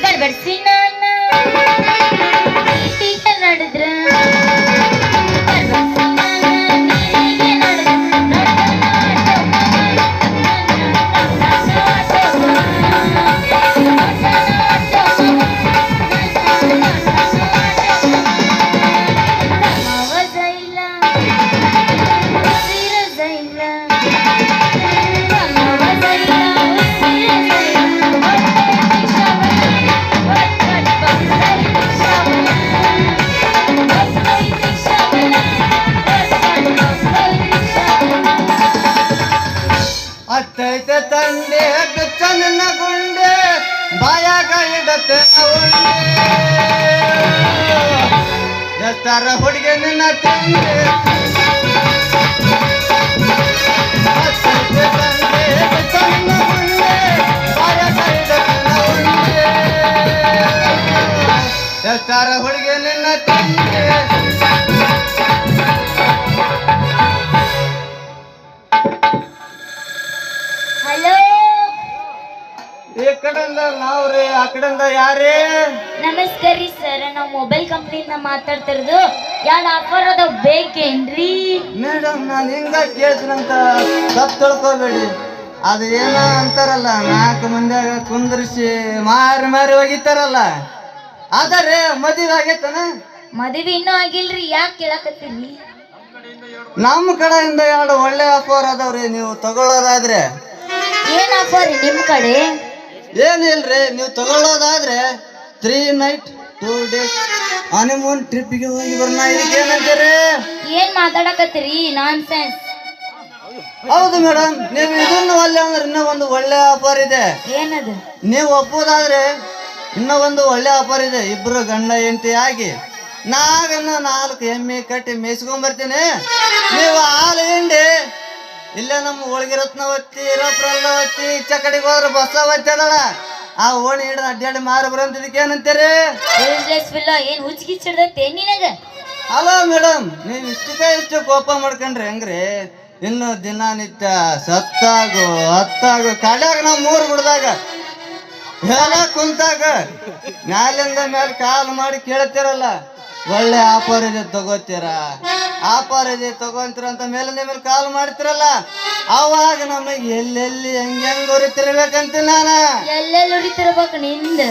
ಗಡ್ಬಡ್ಸಿ ನನ್ನ ಹೀಗೆ ನಡೆದ್ರ ಅತ್ತೈತೆ ತಂದೆ ಚನ್ನ ಗುಂಡೆ ಬಾಯಾಗ ಇಡತ್ತೆ ಉಂಡೆ ಎಷ್ಟಾರ ಹುಡುಗಿ ನಿನ್ನ ತಂದೆ ಅತ್ತೈತೆ ತಂದೆ ಚನ್ನ ಗುಂಡೆ ಬಾಯಾಗ ಇಡತ್ತೆ ಉಂಡೆ ಎಷ್ಟಾರ ಹುಡುಗಿ ನಿನ್ನ ತಂದೆ ಹಲೋ ಈ ಕಡೆಯಿಂದ ನಾವ್ರಿ ಆ ಕಡೆಯಿಂದ ಯಾರೇ ನಮಸ್ಕಾರ ರೀ ಸರ್ ನಾವು ಮೊಬೈಲ್ ಕಂಪ್ನಿಯಿಂದ ಮಾತಾಡ್ತಿರೋದು ಎರಡು ಆಫರ್ ಅದಾವ ಬೇಕೇನ್ರಿ ಮೇಡಮ್ ನಾನು ಹಿಂಗ ಕೇಳ್ತೀನಂತ ತಪ್ಪು ತಿಳ್ಕೊಬೇಡಿ ಅದು ಏನ ಅಂತಾರಲ್ಲ 4 ಮಂದಿಯಾಗ ಕುಂದ್ರಿಸಿ ಮಾರಿ ಒಗಿತಾರಲ್ಲ ಆದರೆ ಮದುವೆ ಆಗೈತನ ಮದುವೆ ಇನ್ನೂ ಆಗಿಲ್ರಿ ಯಾಕೆ ಕೇಳಕತ್ತೀರಿ ನಮ್ಮ ಕಡೆಯಿಂದ 2 ಒಳ್ಳೆ ಆಫರ್ ಅದಾವ್ರಿ ನೀವು ತಗೊಳ್ಳೋದಾದ್ರೆ ಏನ್ ಆಫರ್ ನಿಮ್ ಕಡೆ ಏನಿಲ್ರಿ ನೀವು ತಗೊಳ್ಳೋದಾದ್ರೆ 3 ನೈಟ್ 2 ಡೇಸ್ ಹನಿಮೂನ್ ಟ್ರಿಪ್ಗೆ ಹೋಗಿ ಬರ್ನ ಇದಕ್ಕೆ ಏನಂತೀರಿ ಏನ್ ಮಾತಾಡಕತ್ತೀರಿ ನಾನ್ ಸೆನ್ಸ್ ಹೌದು ಮೇಡಮ್ ನೀವು ಇದನ್ನು ಒಳ್ಳೆ ಅಂದ್ರೆ ಇನ್ನೂ ಒಂದು ಒಳ್ಳೆ ಆಫರ್ ಇದೆ ಏನದು ನೀವು ಒಪ್ಪೋದಾದ್ರೆ ಇನ್ನೂ ಒಂದು ಒಳ್ಳೆ ಆಫರ್ ಇದೆ ಇಬ್ರು ಗಂಡ ಹೆಂಡತಿ ಆಗಿ ನಾಗನ್ನು 4 ಎಮ್ಮೆ ಕಟ್ಟಿ ಮೇಯಿಸ್ಕೊಂಡ್ ಬರ್ತೀನಿ ನೀವು ಹಾಲು ಹಿಂಡಿ ಇಲ್ಲೇ ನಮ್ಮ ಹೋಳಿಗೆ ರತ್ನವತ್ತಿ ರಪ್ರಲ್ಲವತ್ತಿ ಈಚೆ ಕಡೆಗೆ ಹೋದ್ರೆ ಬಸವತ್ತಿ ಅದಳ ಆ ಓಣಿ ಹಿಡಿದು ಅಡ್ಡಾಡಿ ಮಾರು ಬರಂತಿದ್ದಕ್ಕೆ ಏನಂತೀರಿ ಏನ್ ಹುಚ್ಚಿಗಿಚ್ಚಿಡ್ದೈತೆ ನಿನಗ ಹಲೋ ಮೇಡಮ್ ನೀವು ಇಷ್ಟು ಕೋಪ ಮಾಡ್ಕೊಂಡ್ರಿ ಹೆಂಗ್ರಿ ಇನ್ನು ದಿನನಿತ್ಯ ಸತ್ತಾಗು ಹತ್ತಾಗು ಕಡ್ಯಾಗ ನಾವು 3 ಬಿಡ್ದಾಗ ಹೇಳ ಕುಂತಾಗ ಮ್ಯಾಲಿಂದ ಮೇಲೆ ಕಾಲ್ ಮಾಡಿ ಕೇಳ್ತಿರಲ್ಲ ಒಳ್ಳೆ ಆಫರ್ ಇದೆ ತಗೋತೀರ ಆಫರ್ ಇದೆ ತಗೊಂತೀರ ಅಂತ ಮೇಲೆ ಮೇಲೆ ಕಾಲ್ ಮಾಡ್ತಿರಲ್ಲ ಅವಾಗ ನಮಗೆ ಎಲ್ಲೆಲ್ಲಿ ಹೆಂಗ್ ಉರಿತಿರ್ಬೇಕಂತ ನಾನು ಎಲ್ಲೆಲ್ಲಿ ಉರಿತಿರ್ಬೇಕು ನಿಂದ